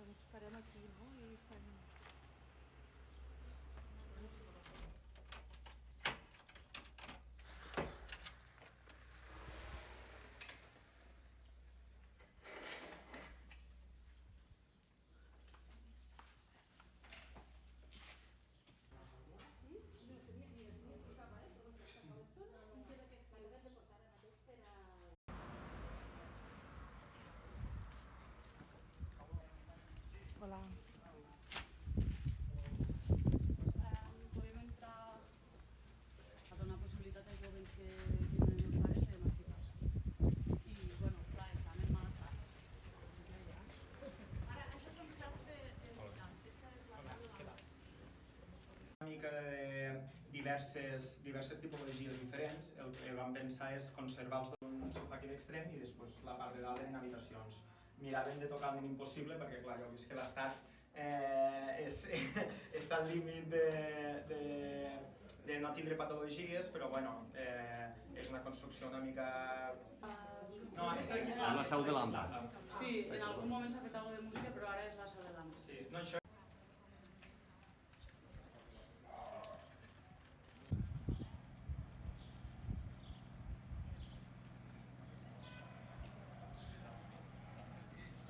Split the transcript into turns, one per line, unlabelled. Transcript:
ens parem aquí, no? I fem... Hola.
Podem entrar a donar possibilitat als joves que tenen els pares d'emancipar-se. I, bueno, clar, estan en mal estat. Ara, això són seus d'hospitals. Aquesta és la seu de la...
Una mica de diverses tipologies diferents. El que vam pensar és conservar els d'un sofà aquí d'extrem i després la part de dalt en habitacions. Miràvem de tocar el mínim possible perquè, clar, jo he vist que l'estat està al límit de no tindre patologies, però bueno, és una construcció una mica... No, aquesta d'aquí és
la seu de l'AMPA.
Sí, en algun moment s'ha fet alguna de música, però ara és la